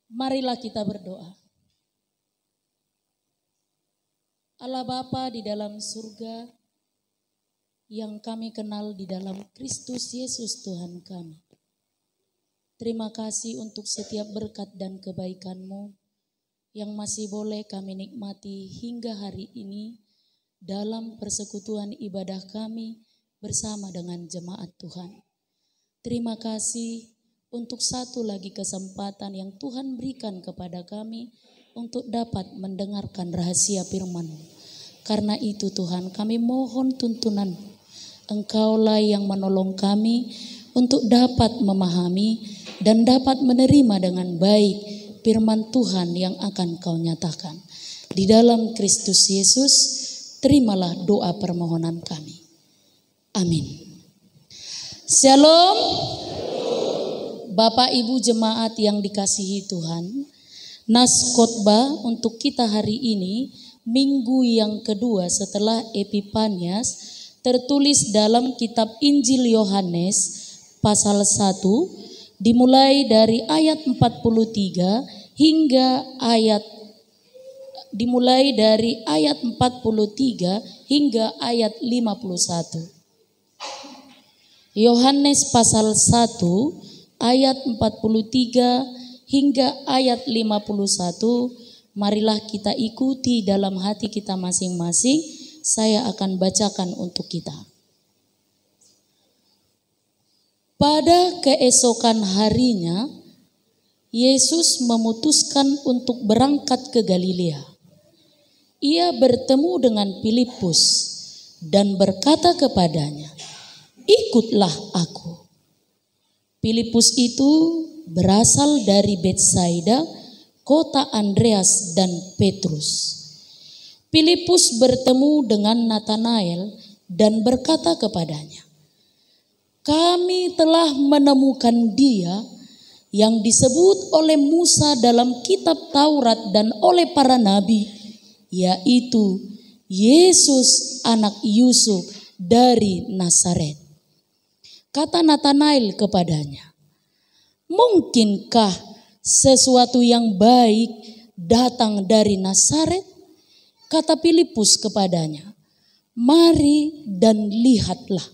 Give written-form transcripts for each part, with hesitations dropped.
Marilah kita berdoa. Allah Bapa di dalam surga, yang kami kenal di dalam Kristus Yesus Tuhan kami. Terima kasih untuk setiap berkat dan kebaikan-Mu yang masih boleh kami nikmati hingga hari ini dalam persekutuan ibadah kami bersama dengan jemaat Tuhan. Terima kasih untuk satu lagi kesempatan yang Tuhan berikan kepada kami untuk dapat mendengarkan rahasia firman-Mu. Karena itu Tuhan, kami mohon tuntunan Engkaulah yang menolong kami untuk dapat memahami dan dapat menerima dengan baik firman Tuhan yang akan Kau nyatakan. Di dalam Kristus Yesus, terimalah doa permohonan kami. Amin. Shalom. Bapak Ibu jemaat yang dikasihi Tuhan, nas khotbah untuk kita hari ini, minggu yang kedua setelah Epifanias, tertulis dalam kitab Injil Yohanes pasal 1, dimulai dari ayat 43 hingga ayat 51. Yohanes pasal 1 ayat 43 hingga ayat 51, marilah kita ikuti dalam hati kita masing-masing. Saya akan bacakan untuk kita. Pada keesokan harinya, Yesus memutuskan untuk berangkat ke Galilea. Ia bertemu dengan Filipus dan berkata kepadanya, "Ikutlah aku." Filipus itu berasal dari Betsaida, kota Andreas dan Petrus. Filipus bertemu dengan Natanael dan berkata kepadanya, "Kami telah menemukan Dia yang disebut oleh Musa dalam kitab Taurat dan oleh para nabi, yaitu Yesus anak Yusuf dari Nazaret." Kata Natanael kepadanya, "Mungkinkah sesuatu yang baik datang dari Nazaret?" Kata Filipus kepadanya, "Mari dan lihatlah."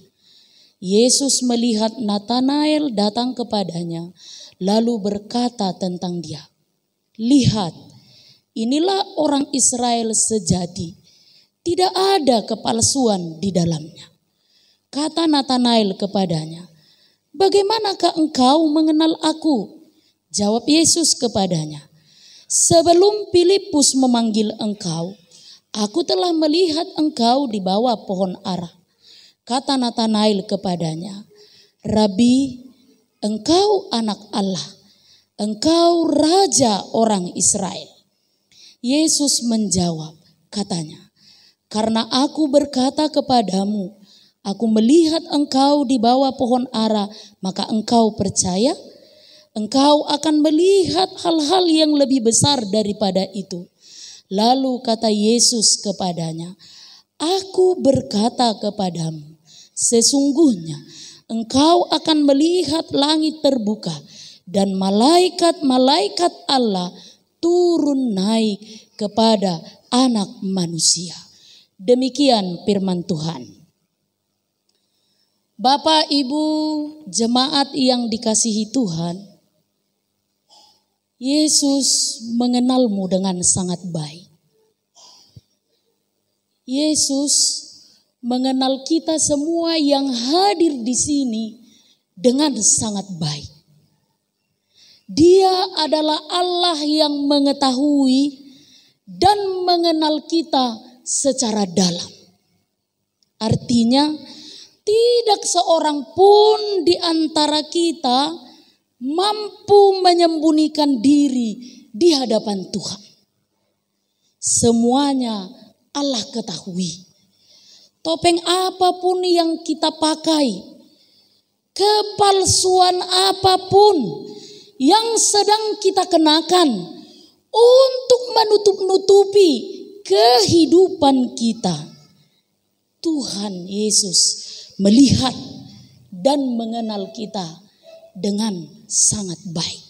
Yesus melihat Natanael datang kepadanya, lalu berkata tentang dia, "Lihat, inilah orang Israel sejati, tidak ada kepalsuan di dalamnya." Kata Natanael kepadanya, "Bagaimanakah engkau mengenal aku?" Jawab Yesus kepadanya, "Sebelum Filipus memanggil engkau, aku telah melihat engkau di bawah pohon ara." Kata Natanael kepadanya, "Rabi, engkau anak Allah, engkau raja orang Israel." Yesus menjawab, katanya, "Karena aku berkata kepadamu, aku melihat engkau di bawah pohon ara, maka engkau percaya? Engkau akan melihat hal-hal yang lebih besar daripada itu." Lalu kata Yesus kepadanya, "Aku berkata kepadamu, sesungguhnya engkau akan melihat langit terbuka dan malaikat-malaikat Allah turun naik kepada Anak Manusia." Demikian firman Tuhan. Bapak Ibu jemaat yang dikasihi Tuhan, Yesus mengenalmu dengan sangat baik. Yesus mengenal kita semua yang hadir di sini dengan sangat baik. Dia adalah Allah yang mengetahui dan mengenal kita secara dalam. Artinya, tidak seorang pun di antara kita mampu menyembunyikan diri di hadapan Tuhan. Semuanya Allah ketahui. Topeng apapun yang kita pakai, kepalsuan apapun yang sedang kita kenakan untuk menutup-nutupi kehidupan kita, Tuhan Yesus melihat dan mengenal kita dengan sangat baik.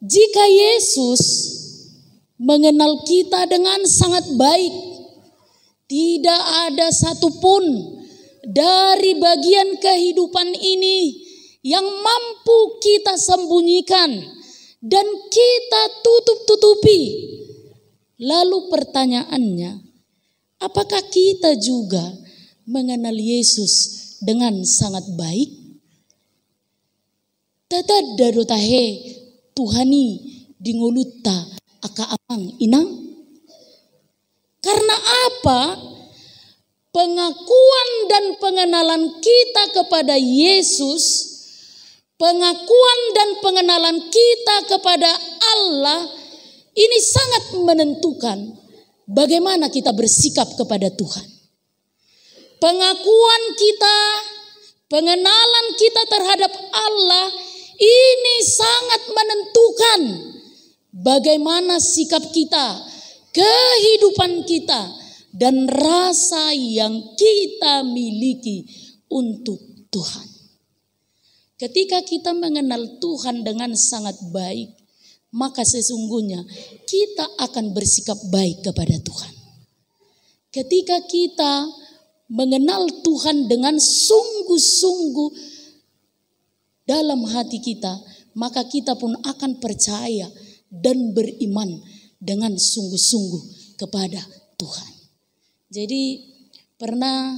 Jika Yesus mengenal kita dengan sangat baik, tidak ada satupun dari bagian kehidupan ini yang mampu kita sembunyikan dan kita tutup-tutupi. Lalu pertanyaannya, apakah kita juga mengenal Yesus dengan sangat baik? Tatadado tahe Tuhani dingulutta aka amang inang. Karena apa? Pengakuan dan pengenalan kita kepada Yesus, pengakuan dan pengenalan kita kepada Allah ini sangat menentukan bagaimana kita bersikap kepada Tuhan. Pengakuan kita, pengenalan kita terhadap Allah ini sangat menentukan bagaimana sikap kita, kehidupan kita, dan rasa yang kita miliki untuk Tuhan. Ketika kita mengenal Tuhan dengan sangat baik, maka sesungguhnya kita akan bersikap baik kepada Tuhan. Ketika kita mengenal Tuhan dengan sungguh-sungguh dalam hati kita, maka kita pun akan percaya dan beriman dengan sungguh-sungguh kepada Tuhan. Jadi pernah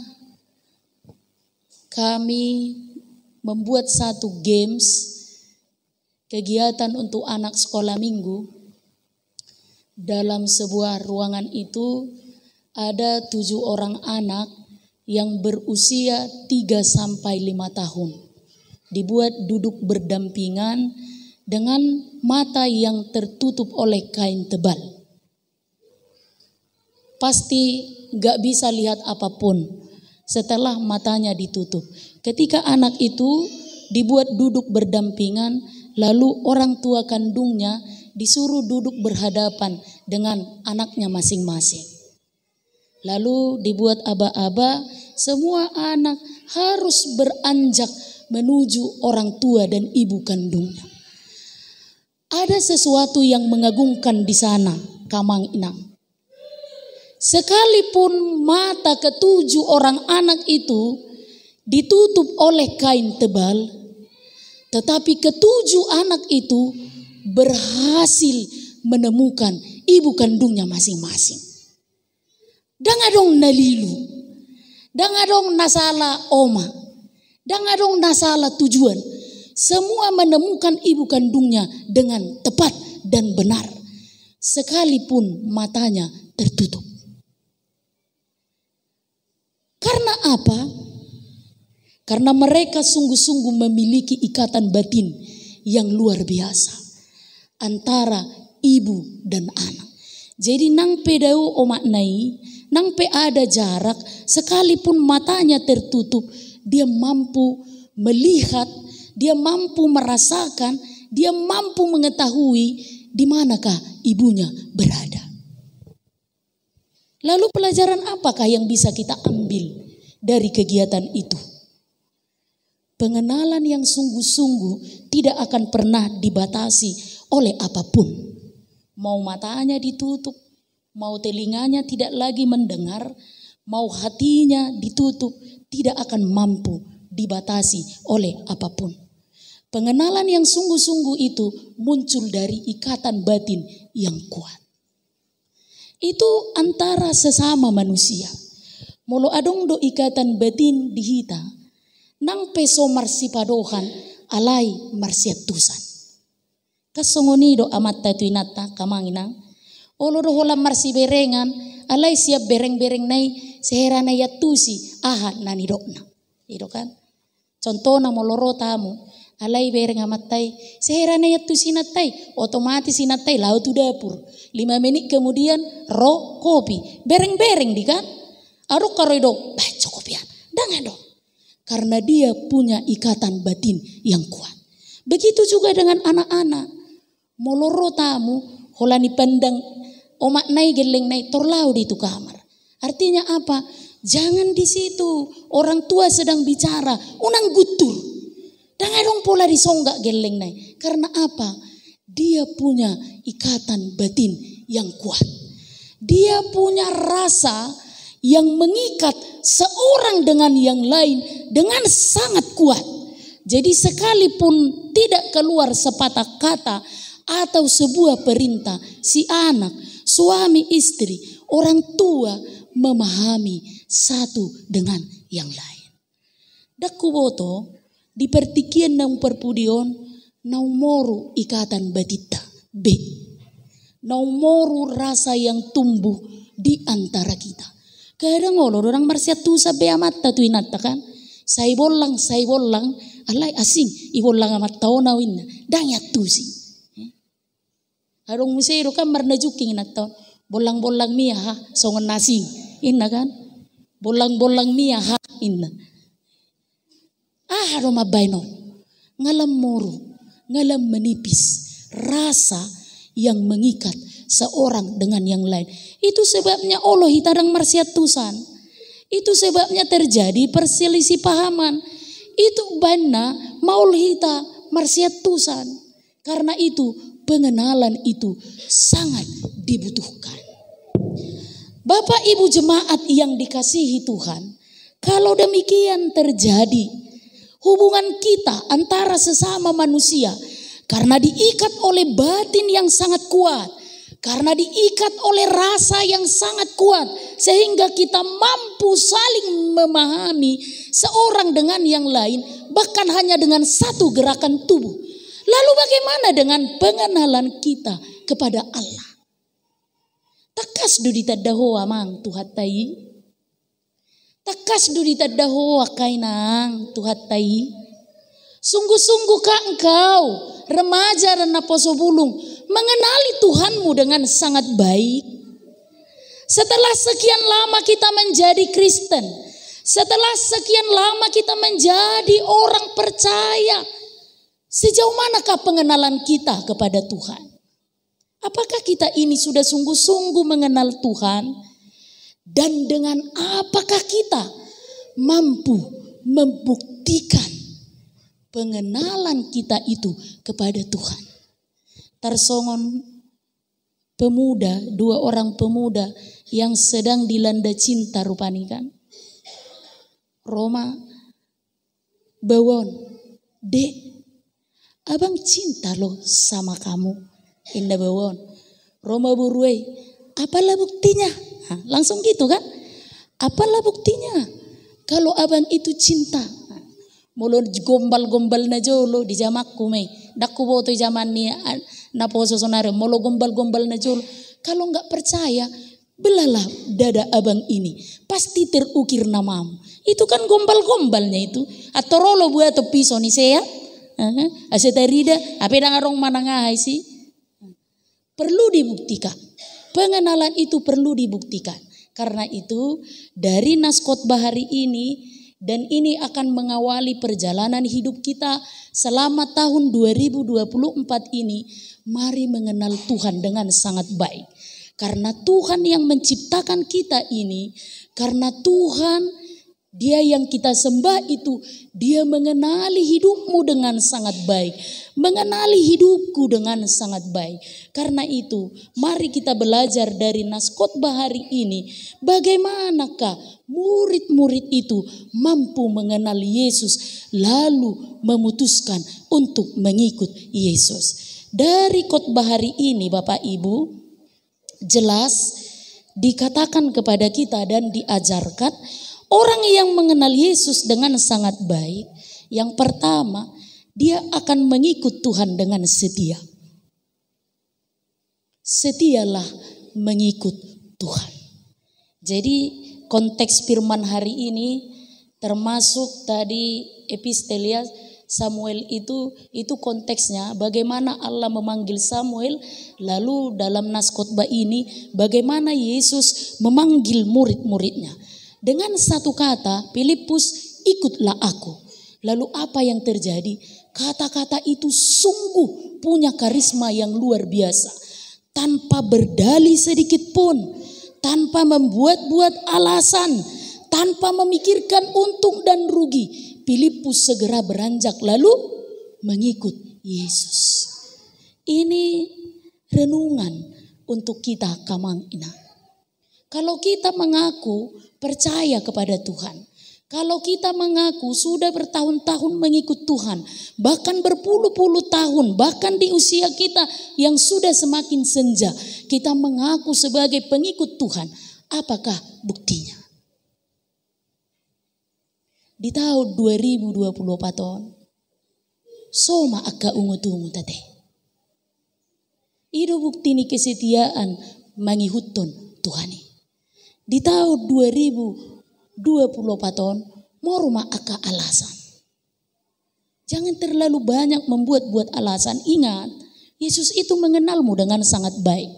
kami membuat satu games, kegiatan untuk anak sekolah minggu. Dalam sebuah ruangan itu ada 7 orang anak yang berusia 3-5 tahun. Dibuat duduk berdampingan dengan mata yang tertutup oleh kain tebal. Pasti gak bisa lihat apapun setelah matanya ditutup. Ketika anak itu dibuat duduk berdampingan, lalu orang tua kandungnya disuruh duduk berhadapan dengan anaknya masing-masing. Lalu dibuat aba-aba, semua anak harus beranjak menuju orang tua dan ibu kandungnya. Ada sesuatu yang mengagumkan di sana, kamang inang. Sekalipun mata ke-7 orang anak itu ditutup oleh kain tebal, tetapi ke-7 anak itu berhasil menemukan ibu kandungnya masing-masing. Dangadong nalilu, dangadong nasala oma, dangadong nasala tujuan. Semua menemukan ibu kandungnya dengan tepat dan benar, sekalipun matanya tertutup. Karena apa? Karena mereka sungguh-sungguh memiliki ikatan batin yang luar biasa antara ibu dan anak. Jadi nang pedau omaknai, nang pe ada jarak, sekalipun matanya tertutup, dia mampu melihat, dia mampu merasakan, dia mampu mengetahui di manakah ibunya berada. Lalu pelajaran apakah yang bisa kita ambil dari kegiatan itu? Pengenalan yang sungguh-sungguh tidak akan pernah dibatasi oleh apapun. Mau matanya ditutup, mau telinganya tidak lagi mendengar, mau hatinya ditutup, tidak akan mampu dibatasi oleh apapun. Pengenalan yang sungguh-sungguh itu muncul dari ikatan batin yang kuat. Itu antara sesama manusia. Molo adong do ikatan batin dihita, nang peso marsipadohan alai marsiatusan. Kasongoni do amat tatuinata kamanginang. Olo do holam marsiberengan alai siap bereng-bereng nai sehera na yatusi aha nani dokna. Itu kan? Contoh na moloro tamu alai bereng amattai sehera na yatusi natai otomatis inatai laut tu dapur. 5 menit kemudian ro kopi bereng-bereng di kan? Aruk karoido baca kopian. Dangan dong. Karena dia punya ikatan batin yang kuat. Begitu juga dengan anak-anak. Moloro tamu, holani pandang, omak nai geleng nai torlau di itu kamar. Artinya apa? Jangan di situ. Orang tua sedang bicara, unang gutur. Dangan dong pola disonggak geleng nai. Karena apa? Dia punya ikatan batin yang kuat. Dia punya rasa yang mengikat seorang dengan yang lain dengan sangat kuat. Jadi sekalipun tidak keluar sepatah kata atau sebuah perintah, si anak, suami istri, orang tua memahami satu dengan yang lain. Dakku boto di pertikian nang perpudion naumoru ikatan batita B. Naumoru rasa yang tumbuh di antara kita. Kadang orang marsiat tu sabe amat tu inata kan. Sai bolang alai asing ibolang amat tao na winna danyat tu si. Harong musero kan marnajuking inata bolang mia ha songon nasi inna kan. Bolang mia ha inna. Harong mabayno ngalam moru ngalam menipis rasa yang mengikat seorang dengan yang lain. Itu sebabnya Allah hitarang marsiatusan. Itu sebabnya terjadi perselisih pahaman. Itu bana maul hita marsiatusan. Karena itu pengenalan itu sangat dibutuhkan. Bapak Ibu jemaat yang dikasihi Tuhan, kalau demikian terjadi hubungan kita antara sesama manusia karena diikat oleh batin yang sangat kuat, karena diikat oleh rasa yang sangat kuat, sehingga kita mampu saling memahami seorang dengan yang lain, bahkan hanya dengan satu gerakan tubuh. Lalu bagaimana dengan pengenalan kita kepada Allah? Takas dudi tadaho amang tuhatai. Takas dudi tadaho kainang tuhatai. Sungguh-sungguhkah engkau remaja dan naposo bulung mengenali Tuhanmu dengan sangat baik? Setelah sekian lama kita menjadi Kristen, setelah sekian lama kita menjadi orang percaya, sejauh manakah pengenalan kita kepada Tuhan? Apakah kita ini sudah sungguh-sungguh mengenal Tuhan? Dan dengan apakah kita mampu membuktikan pengenalan kita itu kepada Tuhan? Tarsongon pemuda, dua orang pemuda yang sedang dilanda cinta rupani kan. Roma bawon, dek, abang cinta loh sama kamu. Indah bawon. Roma buruai, apalah buktinya? Langsung gitu kan? Apalah buktinya? Kalau abang itu cinta. Mulu gombal na jolo di jamakku me. Dakku boto zaman ni naposo sonare. Mulu gombal na jolo. Kalau nggak percaya, belalah dada abang ini. Pasti terukir namamu. Itu kan gombal-gombalnya itu. Atau rolo buat atau piso ni saya. Asetarida. Apa yang arong manangahai sih? Perlu dibuktikan. Pengenalan itu perlu dibuktikan. Karena itu dari Naskotbah hari ini, dan ini akan mengawali perjalanan hidup kita selama tahun 2024 ini, mari mengenal Tuhan dengan sangat baik. Karena Tuhan yang menciptakan kita ini, karena Tuhan Dia yang kita sembah itu, Dia mengenali hidupmu dengan sangat baik. Mengenali hidupku dengan sangat baik. Karena itu, mari kita belajar dari Naskotbah hari ini. Bagaimanakah murid-murid itu mampu mengenal Yesus, lalu memutuskan untuk mengikut Yesus. Dari khotbah hari ini Bapak Ibu, jelas dikatakan kepada kita dan diajarkan, orang yang mengenal Yesus dengan sangat baik, yang pertama, dia akan mengikut Tuhan dengan setia. Setialah mengikut Tuhan. Jadi konteks firman hari ini termasuk tadi epistelia Samuel itu konteksnya bagaimana Allah memanggil Samuel, lalu dalam Naskotbah ini bagaimana Yesus memanggil murid-muridnya. Dengan satu kata, Filipus, ikutlah aku. Lalu apa yang terjadi? Kata-kata itu sungguh punya karisma yang luar biasa. Tanpa berdalih sedikit pun, tanpa membuat-buat alasan, tanpa memikirkan untung dan rugi, Filipus segera beranjak lalu mengikut Yesus. Ini renungan untuk kita kamang ina. Kalau kita mengaku percaya kepada Tuhan, kalau kita mengaku sudah bertahun-tahun mengikut Tuhan, bahkan berpuluh-puluh tahun, bahkan di usia kita yang sudah semakin senja, kita mengaku sebagai pengikut Tuhan, apakah buktinya? Di tahun 2024 tahun, soma akka ungu-ungu tete. Itu bukti ni kesetiaan mangihutun Tuhan. Di tahun 2024 tahun, mau rumah aka alasan. Jangan terlalu banyak membuat-buat alasan. Ingat, Yesus itu mengenalmu dengan sangat baik.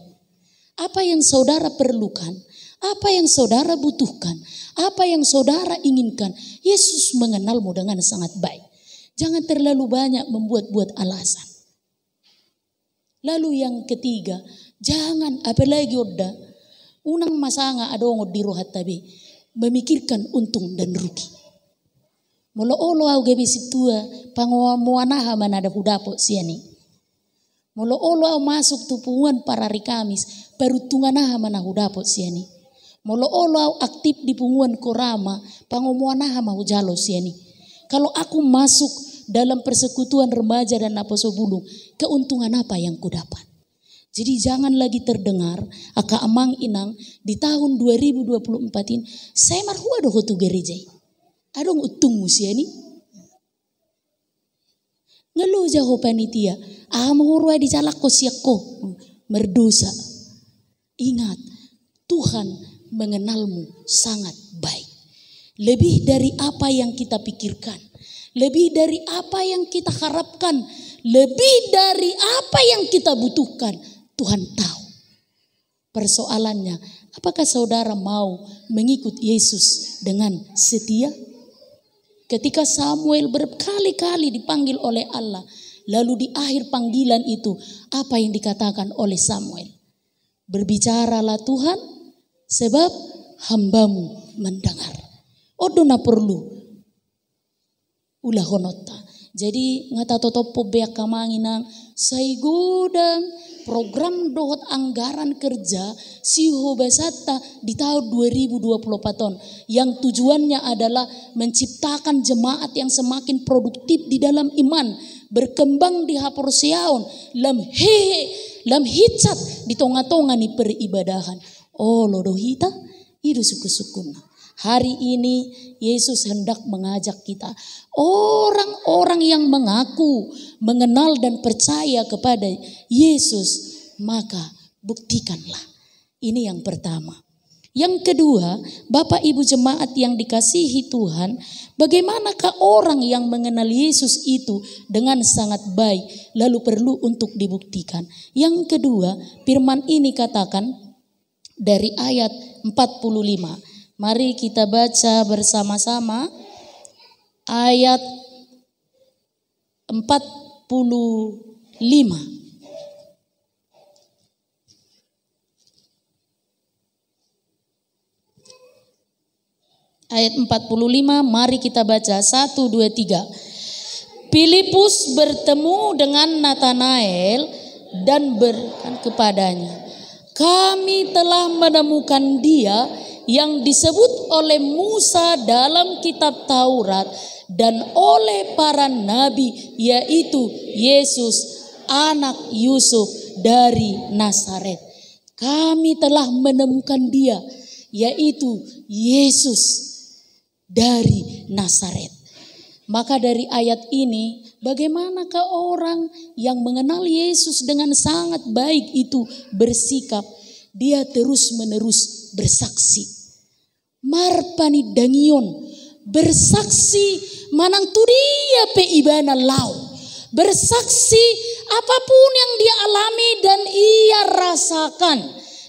Apa yang saudara perlukan, apa yang saudara butuhkan, apa yang saudara inginkan, Yesus mengenalmu dengan sangat baik. Jangan terlalu banyak membuat-buat alasan. Lalu yang ketiga, jangan apalagi udah unang masanga adongo di rohat tabi memikirkan untung dan rugi. Molo olo au gabi situa pangoamuanaha manada hudapo siani. Molo olo au masuk tupungan para hari Kamis perutunganaha mana hudapo siani. Molo olo au aktif di punguan korama pangomuanaha mahujalo siani. Kalau aku masuk dalam persekutuan remaja dan aposo bulung, keuntungan apa yang kudapat? Jadi jangan lagi terdengar aka amang inang di tahun 2024 ini saya marhua doh tu gereja. Adong utung musiani. Ngelu jaho panitia, amhurwa di calakko siakko merdosa. Ingat, Tuhan mengenalmu sangat baik. Lebih dari apa yang kita pikirkan, lebih dari apa yang kita harapkan, lebih dari apa yang kita butuhkan. Tuhan tahu. Persoalannya, apakah saudara mau mengikut Yesus dengan setia? Ketika Samuel berkali-kali dipanggil oleh Allah, lalu di akhir panggilan itu, apa yang dikatakan oleh Samuel? Berbicaralah Tuhan, sebab hambamu mendengar. Odona perlu ulah honota. Jadi ngata totopo beak kamanginang saigodang program dohot anggaran kerja siho basata di tahun 2024 tahun yang tujuannya adalah menciptakan jemaat yang semakin produktif di dalam iman, berkembang di haporseaon, lam hicat di tonga-tonga ni peribadahan. Oh lodohita idu suku-sukuna. Hari ini Yesus hendak mengajak kita, orang-orang yang mengaku, mengenal dan percaya kepada Yesus, maka buktikanlah. Ini yang pertama. Yang kedua, Bapak Ibu jemaat yang dikasihi Tuhan, bagaimanakah orang yang mengenal Yesus itu dengan sangat baik, lalu perlu untuk dibuktikan. Yang kedua, firman ini katakan dari ayat 45. Mari kita baca bersama-sama ayat 45. Ayat 45, mari kita baca 1, 2, 3. Filipus bertemu dengan Nathanael dan berkata kepadanya, kami telah menemukan dia yang disebut oleh Musa dalam kitab Taurat dan oleh para nabi, yaitu Yesus anak Yusuf dari Nazaret. Kami telah menemukan dia, yaitu Yesus dari Nazaret. Maka dari ayat ini, bagaimanakah orang yang mengenal Yesus dengan sangat baik itu bersikap? Dia terus-menerus bersaksi. Marpani dangion bersaksi manang tudia pe ibana lau, bersaksi apapun yang dia alami dan ia rasakan.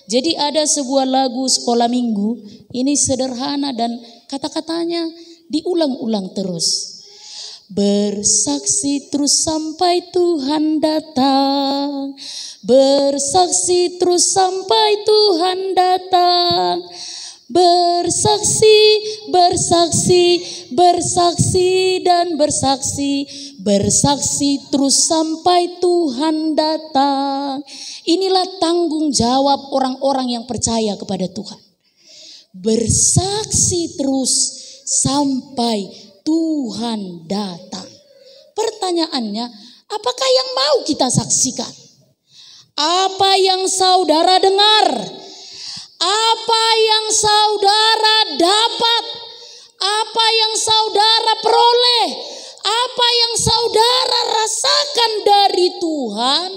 Jadi ada sebuah lagu sekolah minggu, ini sederhana dan kata-katanya diulang-ulang terus. Bersaksi terus sampai Tuhan datang, bersaksi terus sampai Tuhan datang. Bersaksi, bersaksi, bersaksi dan bersaksi, bersaksi terus sampai Tuhan datang. Inilah tanggung jawab orang-orang yang percaya kepada Tuhan. Bersaksi terus sampai Tuhan datang. Pertanyaannya, apakah yang mau kita saksikan? Apa yang saudara dengar? Apa yang saudara dapat? Apa yang saudara peroleh? Apa yang saudara rasakan dari Tuhan?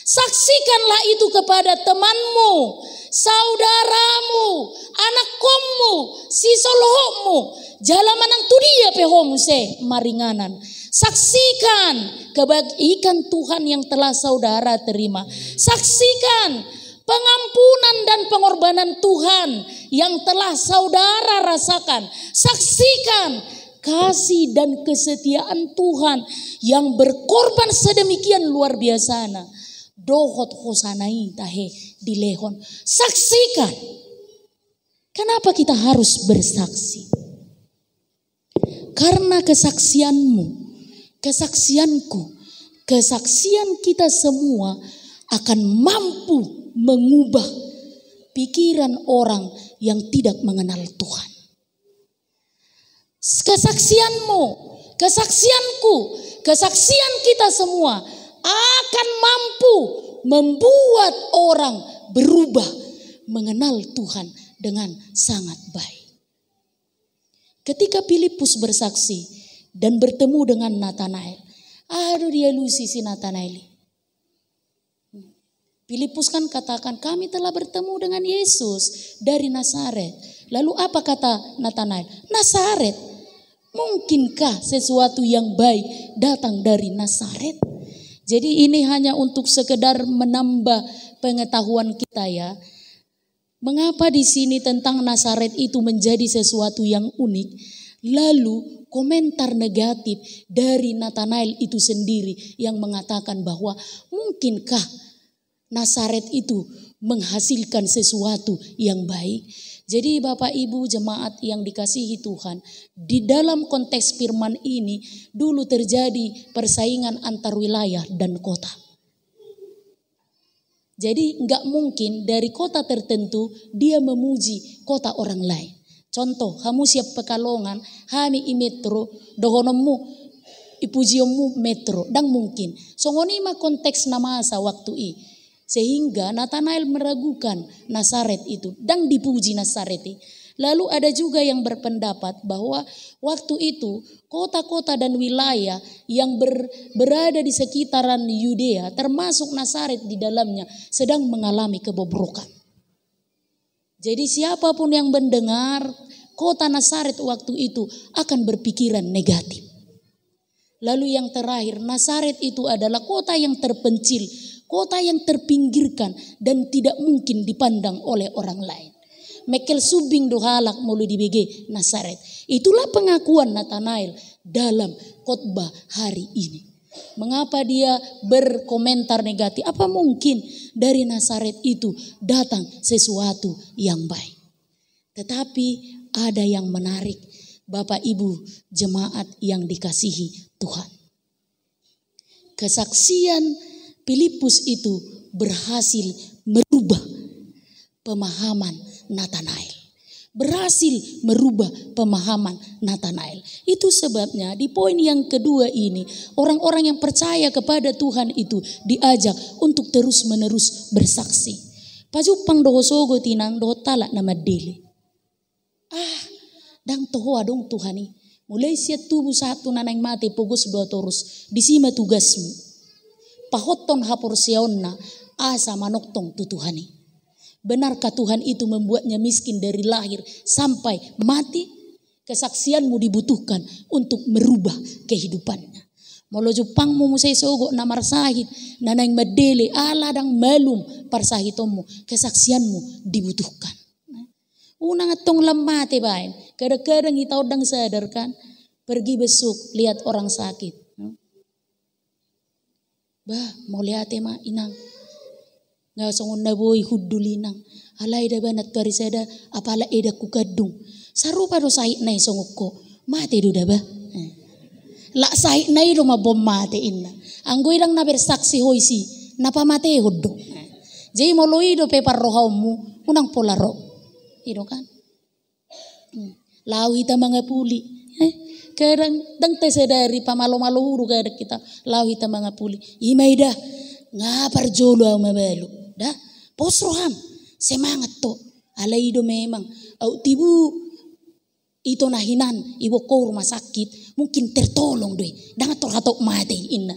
Saksikanlah itu kepada temanmu, saudaramu, anak kommu, si solohmu. Jalamanang tu dia pehom se maringanan. Saksikan kebaikan Tuhan yang telah saudara terima. Saksikan pengampunan dan pengorbanan Tuhan yang telah saudara rasakan. Saksikan kasih dan kesetiaan Tuhan yang berkorban sedemikian luar biasa. Dohot hosanai tahe dilehon. Saksikan. Kenapa kita harus bersaksi? Karena kesaksianmu, kesaksianku, kesaksian kita semua akan mampu mengubah pikiran orang yang tidak mengenal Tuhan. Kesaksianmu, kesaksianku, kesaksian kita semua akan mampu membuat orang berubah mengenal Tuhan dengan sangat baik. Ketika Filipus bersaksi dan bertemu dengan Natanael, aduh dia lusi si Natanael. Filipus kan katakan, kami telah bertemu dengan Yesus dari Nazaret. Lalu apa kata Natanael? Nazaret, mungkinkah sesuatu yang baik datang dari Nazaret? Jadi ini hanya untuk sekedar menambah pengetahuan kita ya. Mengapa di sini tentang Nazaret itu menjadi sesuatu yang unik? Lalu komentar negatif dari Natanael itu sendiri yang mengatakan bahwa mungkinkah Nazaret itu menghasilkan sesuatu yang baik? Jadi Bapak Ibu jemaat yang dikasihi Tuhan, di dalam konteks firman ini dulu terjadi persaingan antar wilayah dan kota. Jadi enggak mungkin dari kota tertentu dia memuji kota orang lain. Contoh, kamu siap Pekalongan, kami i metro, dohonomu ipujiommu metro, dan mungkin. Songonima konteks namasa waktu i. Sehingga Natanael meragukan Nazaret itu dan dipuji Nazaret. Lalu ada juga yang berpendapat bahwa waktu itu kota-kota dan wilayah yang berada di sekitaran Yudea termasuk Nazaret di dalamnya sedang mengalami kebobrokan. Jadi siapapun yang mendengar kota Nazaret waktu itu akan berpikiran negatif. Lalu yang terakhir, Nazaret itu adalah kota yang terpencil, kota yang terpinggirkan dan tidak mungkin dipandang oleh orang lain. Mekel subing dohalak mulu di BG Nazaret. Itulah pengakuan Natanael dalam khotbah hari ini. Mengapa dia berkomentar negatif? Apa mungkin dari Nazaret itu datang sesuatu yang baik? Tetapi ada yang menarik, Bapak Ibu jemaat yang dikasihi Tuhan. Kesaksian Filipus itu berhasil merubah pemahaman Natanael. Berhasil merubah pemahaman Natanael. Itu sebabnya di poin yang kedua ini, orang-orang yang percaya kepada Tuhan itu diajak untuk terus-menerus bersaksi. Pajupang doho sogo tinang doho talak nama dele. Dang toho adong Tuhani. Mulai siat tubuh satu nanang mati pogos dua torus. Disima tugasmu. Pahoton hapor siaonna asa manoktong tutuhani. Benarkah Tuhan itu membuatnya miskin dari lahir sampai mati? Kesaksianmu dibutuhkan untuk merubah kehidupannya. Molo jupangmu musay sogo namar sahid nanang medele ala dang malum parsahitomu. Kesaksianmu dibutuhkan. Unang atong lamate bain. Kadang-kadang itaw dang sadar kan. Pergi besok lihat orang sakit. Mau lihat ma inang. Nga songon na boy hudulinang. Alay da ba natwari sada apala eda kukadung. Sarupa do sahit na isongok ko. Mati do da ba? La sahik na iro mabom mate inna. Anggo idang na bersaksi hoisi. Napa mate hudo. Jadi molo ido pe parrohaumu unang polaro. Ido kan. Lau hita mga puli. Kadang dang te sedari pamalo-malo huru kadang kita. Lau hita mga puli. Imaida ngapar jolo ang mabalo. Dah posroham. Semangat to. Alay ido memang. Au tibu ito nahinan. Iwo ko rumah sakit. Mungkin tertolong doi. Dang torhatok mate inna.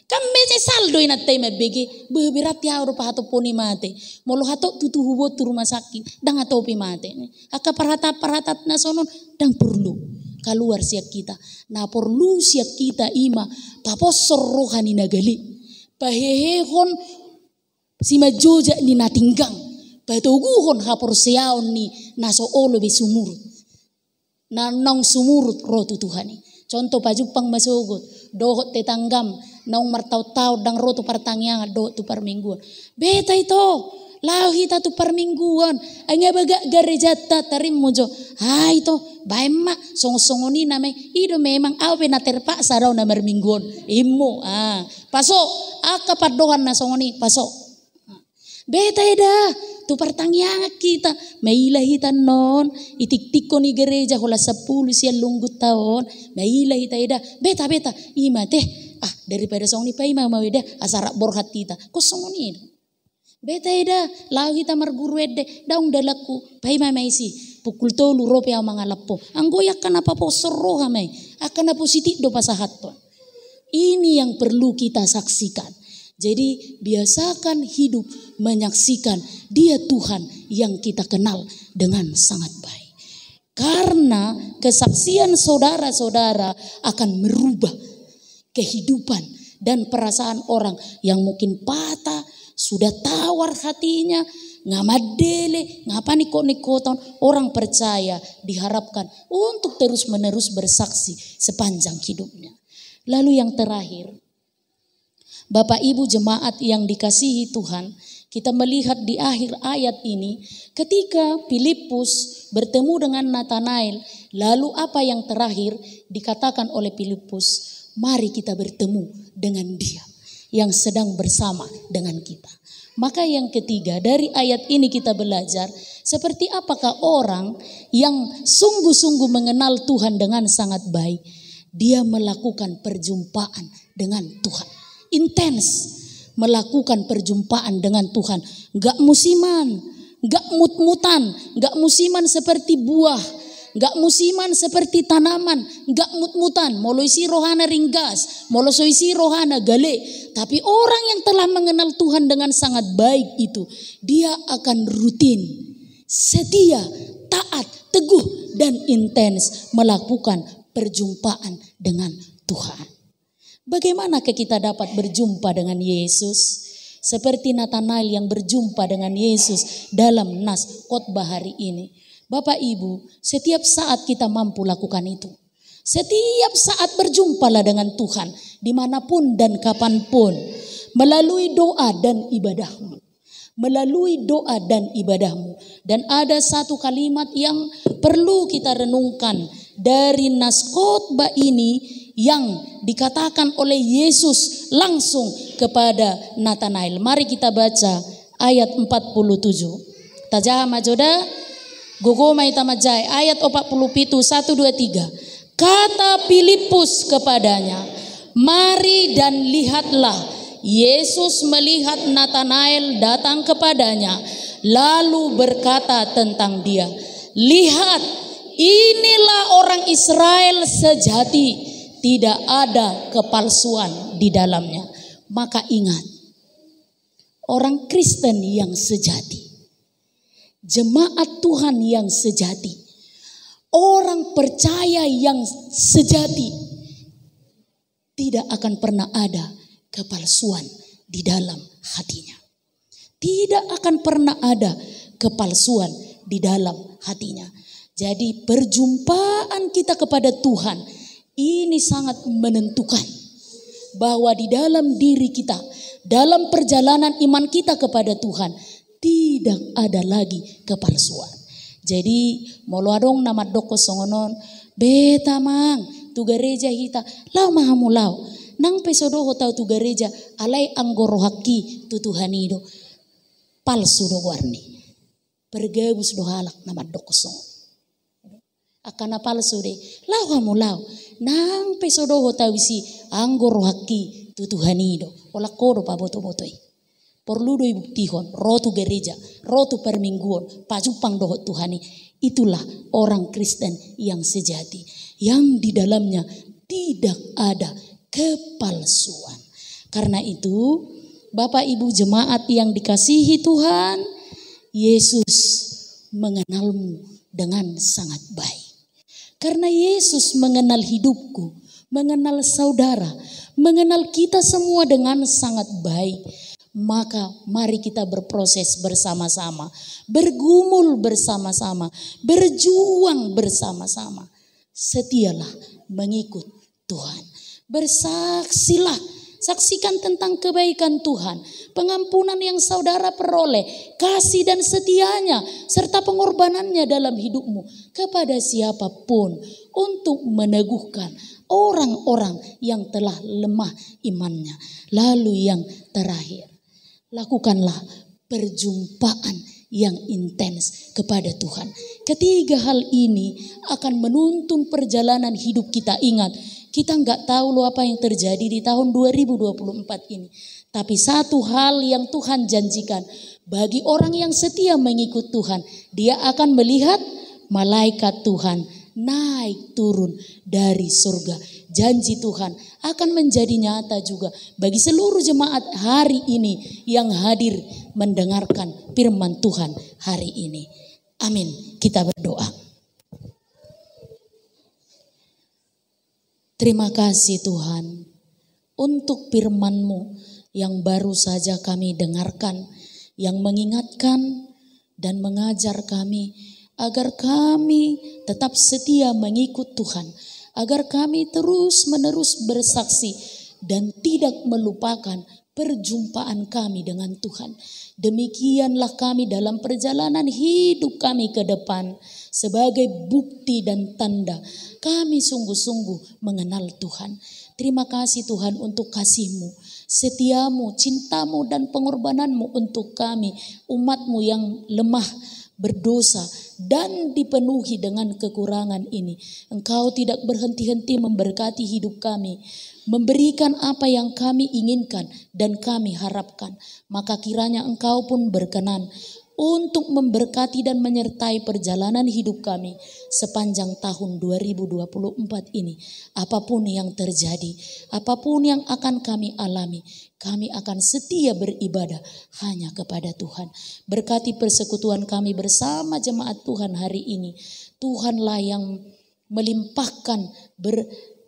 Kami saldo inatay mabigi beberat ya rupa hato poni mate molo hato tutu hubot tu rumah sakit dang hato pi mate aka paratat na sonon dang perlu keluar siak kita na perlu siak kita ima paposor rohani nagali pahehehon si majoja ni natinggang patoguhon hapor siaon ni naso olo be sumurut na nong sumurut rotu Tuhani contoh pajupang masogot dohot tetanggam naung martau-tau dang roto partangyang dohot tu parmingguan beta ito lahi ta tu parmingguan anya baga garejata tarim mojo ito baima songo-songoni name ido memang awe na terpaksa raw na marmingguan imo paso aka padohan na songoni paso beta ida tu pertanyaan kita mailahitan non itik-tiko ni gereja hula 10 siya lunggut tahun mailahita ida beta ima teh daripada song ni paima mawida asara borhat kita kosong ni beta ida lau kita marguru ede daung dalaku paima maisi pukul 3 rope ang mga lapo anggoyak kan apa posor roha may akan apa sitik do pasahaton ini yang perlu kita saksikan. Jadi biasakan hidup menyaksikan dia Tuhan yang kita kenal dengan sangat baik. Karena kesaksian saudara-saudara akan merubah kehidupan dan perasaan orang yang mungkin patah, sudah tawar hatinya, ngamadele, ngapaniko-nikoton, orang percaya diharapkan untuk terus-menerus bersaksi sepanjang hidupnya. Lalu yang terakhir, Bapak Ibu jemaat yang dikasihi Tuhan, kita melihat di akhir ayat ini ketika Filipus bertemu dengan Nathanael, lalu apa yang terakhir dikatakan oleh Filipus, mari kita bertemu dengan dia yang sedang bersama dengan kita. Maka yang ketiga dari ayat ini kita belajar seperti apakah orang yang sungguh-sungguh mengenal Tuhan dengan sangat baik, dia melakukan perjumpaan dengan Tuhan. Intens melakukan perjumpaan dengan Tuhan. Gak musiman, gak mut-mutan, gak musiman seperti buah, gak musiman seperti tanaman, gak mut-mutan. Molo isi rohana ringgas, molo so isi rohana gale. Tapi orang yang telah mengenal Tuhan dengan sangat baik itu, dia akan rutin, setia, taat, teguh, dan intens melakukan perjumpaan dengan Tuhan. Bagaimana kita dapat berjumpa dengan Yesus? Seperti Nathanael yang berjumpa dengan Yesus dalam nas khotbah hari ini. Bapak Ibu, setiap saat kita mampu lakukan itu. Setiap saat berjumpalah dengan Tuhan, dimanapun dan kapanpun. Melalui doa dan ibadahmu. Melalui doa dan ibadahmu. Dan ada satu kalimat yang perlu kita renungkan dari nas khotbah ini, yang dikatakan oleh Yesus langsung kepada Nathanael. Mari kita baca ayat 47. Tajaha majoda gogo mai tamajai ayat 47 1 2 3. Kata Filipus kepadanya, "Mari dan lihatlah." Yesus melihat Nathanael datang kepadanya, lalu berkata tentang dia, "Lihat, inilah orang Israel sejati. Tidak ada kepalsuan di dalamnya." Maka ingat, orang Kristen yang sejati, jemaat Tuhan yang sejati, orang percaya yang sejati, tidak akan pernah ada kepalsuan di dalam hatinya. Tidak akan pernah ada kepalsuan di dalam hatinya. Jadi perjumpaan kita kepada Tuhan ini sangat menentukan bahwa di dalam diri kita, dalam perjalanan iman kita kepada Tuhan, tidak ada lagi kepalsuan. Jadi molo adong nama doko songonon, beta mang tu gereja hita lau mahamulau nang pesodo hotau tu gereja alai anggoro haki tu Tuhanido palsu do warni bergebus do halak nama do kosong akana palsu de lau hamulau nang pesodo hotau isi anggoro haki tu Tuhanido ola kodo pa boto-botoi perlu do ibuktihon rotu gereja, rotu permingguan, pajupang dohot Tuhani. Itulah orang Kristen yang sejati, yang di dalamnya tidak ada kepalsuan. Karena itu, Bapak Ibu jemaat yang dikasihi Tuhan, Yesus mengenalmu dengan sangat baik. Karena Yesus mengenal hidupku, mengenal saudara, mengenal kita semua dengan sangat baik. Maka mari kita berproses bersama-sama, bergumul bersama-sama, berjuang bersama-sama. Setialah mengikut Tuhan. Bersaksilah, saksikan tentang kebaikan Tuhan, pengampunan yang saudara peroleh, kasih dan setianya, serta pengorbanannya dalam hidupmu kepada siapapun untuk meneguhkan orang-orang yang telah lemah imannya. Lalu yang terakhir, lakukanlah perjumpaan yang intens kepada Tuhan. Ketiga hal ini akan menuntun perjalanan hidup kita. Ingat, kita nggak tahu loh apa yang terjadi di tahun 2024 ini. Tapi satu hal yang Tuhan janjikan, bagi orang yang setia mengikut Tuhan, dia akan melihat malaikat Tuhan naik turun dari surga. Janji Tuhan akan menjadi nyata juga bagi seluruh jemaat hari ini yang hadir mendengarkan firman Tuhan hari ini. Amin. Kita berdoa. Terima kasih Tuhan untuk firman-Mu yang baru saja kami dengarkan, yang mengingatkan dan mengajar kami agar kami tetap setia mengikut Tuhan, agar kami terus-menerus bersaksi dan tidak melupakan perjumpaan kami dengan Tuhan. Demikianlah kami dalam perjalanan hidup kami ke depan sebagai bukti dan tanda kami sungguh-sungguh mengenal Tuhan. Terima kasih Tuhan untuk kasih-Mu, setiamu, cintamu dan pengorbananmu untuk kami, umat-Mu yang lemah, berdosa dan dipenuhi dengan kekurangan ini. Engkau tidak berhenti-henti memberkati hidup kami, memberikan apa yang kami inginkan dan kami harapkan. Maka kiranya Engkau pun berkenan untuk memberkati dan menyertai perjalanan hidup kami sepanjang tahun 2024 ini. Apapun yang terjadi, apapun yang akan kami alami, kami akan setia beribadah hanya kepada Tuhan. Berkati persekutuan kami bersama jemaat Tuhan hari ini. Tuhanlah yang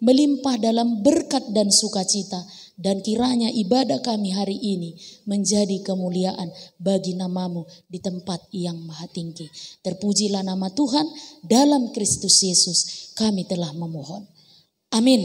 melimpah dalam berkat dan sukacita. Dan kiranya ibadah kami hari ini menjadi kemuliaan bagi nama-Mu di tempat yang maha tinggi. Terpujilah nama Tuhan, dalam Kristus Yesus kami telah memohon. Amin.